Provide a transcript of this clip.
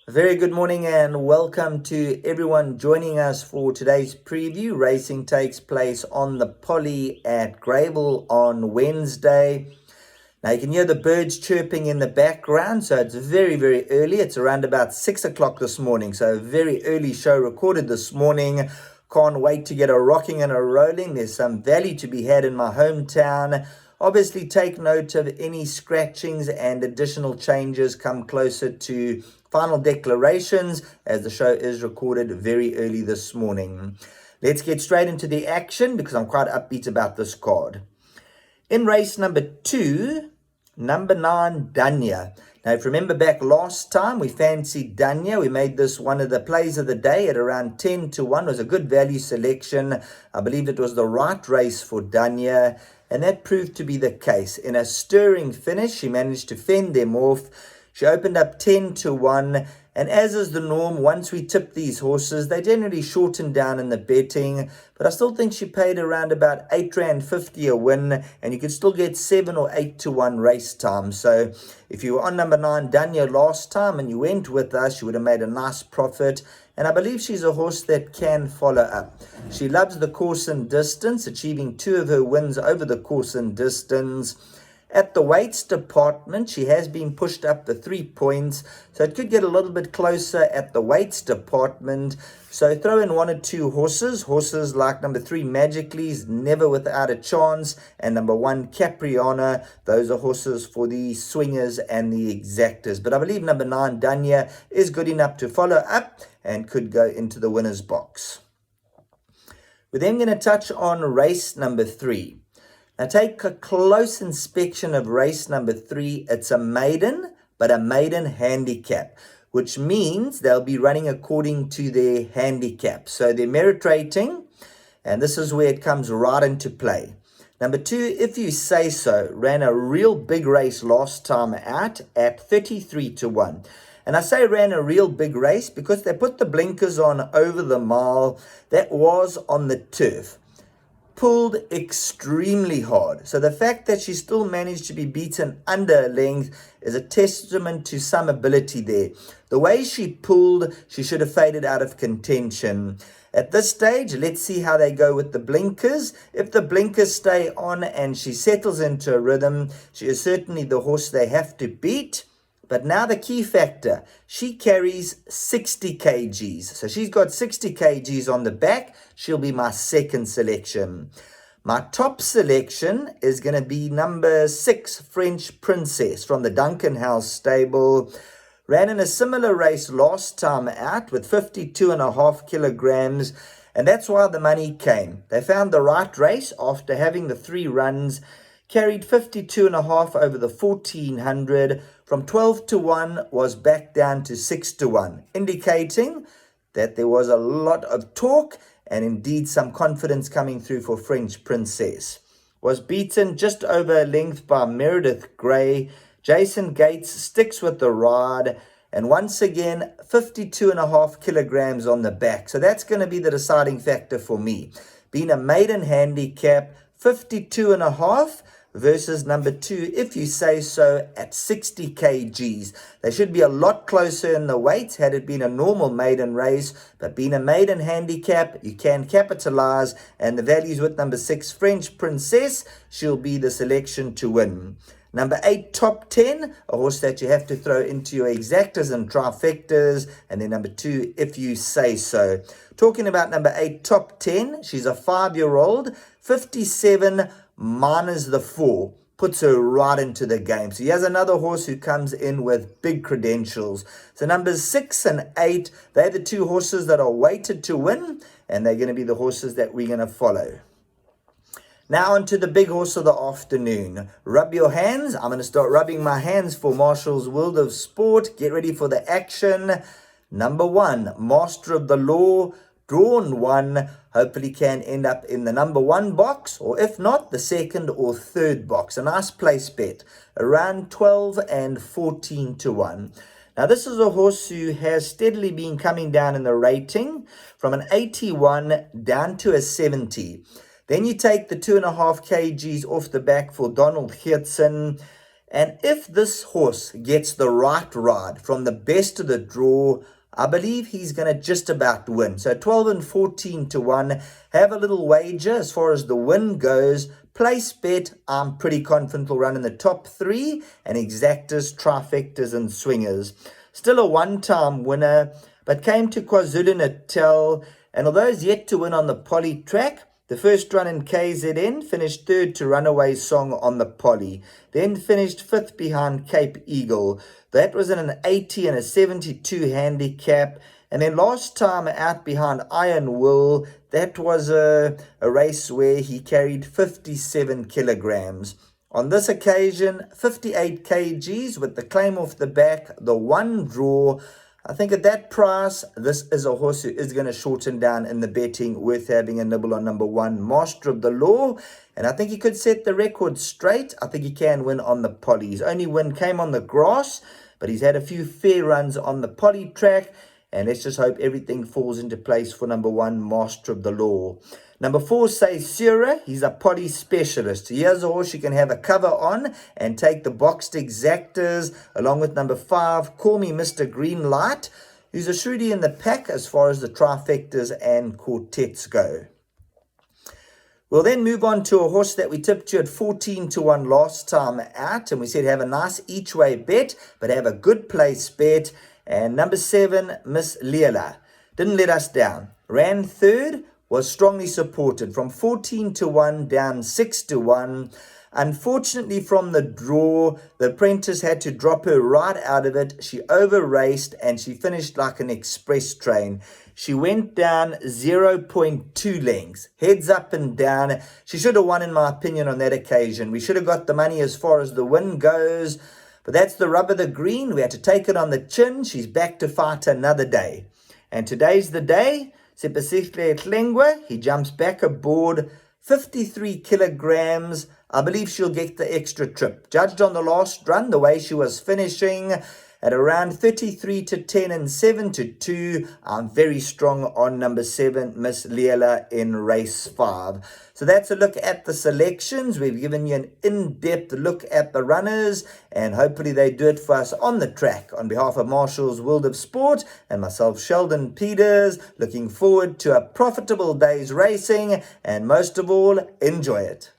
A very good morning and welcome to everyone joining us for today's preview. Racing takes place on the Poly at Greyville on Wednesday. Now you can hear the birds chirping in the background, so it's very, very early. It's around about 6 o'clock this morning, so a very early show recorded this morning. Can't wait to get a rocking and a rolling. There's some value to be had in my hometown. Obviously, take note of any scratchings and additional changes come closer to final declarations as the show is recorded very early this morning. Let's get straight into the action because I'm quite upbeat about this card. In race number 2, number 9, Danya. Now, if you remember back last time, we fancied Danya. We made this one of the plays of the day at around 10 to 1. It was a good value selection. I believe it was the right race for Danya, and that proved to be the case. In a stirring finish, she managed to fend them off. She opened up 10 to 1. And as is the norm, once we tip these horses, they generally shorten down in the betting. But I still think she paid around about R8.50 a win. And you could still get 7 or 8 to 1 race time. So if you were on number 9, Danya, last time and you went with us, you would have made a nice profit. And I believe she's a horse that can follow up. She loves the course and distance, achieving 2 of her wins over the course and distance. At the weights department, she has been pushed up the 3 points, so it could get a little bit closer at the weights department. So throw in 1 or 2 horses like number 3, Magically's never without a chance, and number 1, Capriana. Those are horses for the swingers and the exactors. But I believe number 9, Danya, is good enough to follow up and could go into the winner's box. We're then going to touch on race number 3. Now take a close inspection of race number 3. It's a maiden, but a maiden handicap, which means they'll be running according to their handicap. So their merit rating, and this is where it comes right into play. Number 2, If You Say So, ran a real big race last time out at 33 to 1. And I say ran a real big race because they put the blinkers on over the mile. That was on the turf. Pulled extremely hard. So the fact that she still managed to be beaten under a length is a testament to some ability there. The way she pulled, she should have faded out of contention. At this stage, let's see how they go with the blinkers. If the blinkers stay on and she settles into a rhythm, she is certainly the horse they have to beat. But now the key factor, she carries 60 kgs. So she's got 60 kgs on the back. She'll be my second selection. My top selection is going to be number 6, French Princess from the Duncan House stable. Ran in a similar race last time out with 52.5 kilograms. And that's why the money came. They found the right race after having the 3 runs. Carried 52.5 over the 1400. From 12 to 1 was back down to 6 to 1, indicating that there was a lot of talk and indeed some confidence coming through for French Princess. Was beaten just over a length by Meredith Gray. Jason Gates sticks with the ride. And once again, 52.5 kilograms on the back. So that's going to be the deciding factor for me. Being a maiden handicap, 52.5 versus number 2, If You Say So, at 60 kgs. They should be a lot closer in the weight had it been a normal maiden race, but being a maiden handicap, you can capitalize, and the values with number 6, French Princess, she'll be the selection to win. Number 8, Top 10, a horse that you have to throw into your exactors and trifectas. And then number 2, If You Say So. Talking about number 8, Top 10, she's a 5-year-old, 57 minus the 4. Puts her right into the game. So he has another horse who comes in with big credentials. So numbers 6 and 8, they're the 2 horses that are weighted to win. And they're going to be the horses that we're going to follow. Now on to the big horse of the afternoon. Rub your hands. I'm going to start rubbing my hands for Marshall's World of Sport. Get ready for the action. Number 1, Master of the Law, drawn 1. Hopefully can end up in the number 1 box, or if not, the 2nd or 3rd box. A nice place bet, around 12 and 14 to 1. Now this is a horse who has steadily been coming down in the rating from an 81 down to a 70. Then you take the 2.5 kgs off the back for Donald Geertsen. And if this horse gets the right ride from the best of the draw, I believe he's going to just about win. So 12 and 14 to 1. Have a little wager as far as the win goes. Place bet, I'm pretty confident will run in the top 3. And exactas, trifectas and swingers. Still a one-time winner, but came to KwaZulu-Natal. And although he's yet to win on the Poly Track, the first run in KZN finished 3rd to Runaway Song on the Poly. Then finished 5th behind Cape Eagle. That was in an 80 and a 72 handicap. And then last time out behind Iron Will, that was a race where he carried 57 kilograms. On this occasion, 58 kgs with the claim off the back, the one draw. I think at that price, this is a horse who is going to shorten down in the betting, worth having a nibble on number 1, Master of the Law. And I think he could set the record straight. I think he can win on the Poly. His only win came on the grass, but he's had a few fair runs on the Poly Track. And let's just hope everything falls into place for number 1, Master of the Law. Number 4, Say Sura. He's a Poly specialist. Here's a horse you can have a cover on and take the boxed exactas along with number 5, Call Me Mr. Green Light, who's a shrewie in the pack as far as the trifectas and quartets go. We'll then move on to a horse that we tipped you at 14 to 1 last time out. And we said have a nice each way bet, but have a good place bet. And number 7, Miss Leela. Didn't let us down. Ran 3rd. Was strongly supported from 14 to 1 down 6 to 1. Unfortunately, from the draw, the apprentice had to drop her right out of it. She over-raced and she finished like an express train. She went down 0.2 lengths, heads up and down. She should have won, in my opinion, on that occasion. We should have got the money as far as the win goes. But that's the rub of the green. We had to take it on the chin. She's back to fight another day. And today's the day. Sepasihle Tlengwe, he jumps back aboard, 53 kilograms. I believe she'll get the extra trip. Judged on the last run, the way she was finishing at around 33 to 10 and 7 to 2. I'm very strong on number 7, Miss Leela, in race 5. So that's a look at the selections. We've given you an in-depth look at the runners, and hopefully they do it for us on the track. On behalf of Marshall's World of Sport and myself, Sheldon Peters, looking forward to a profitable day's racing, and most of all, enjoy it.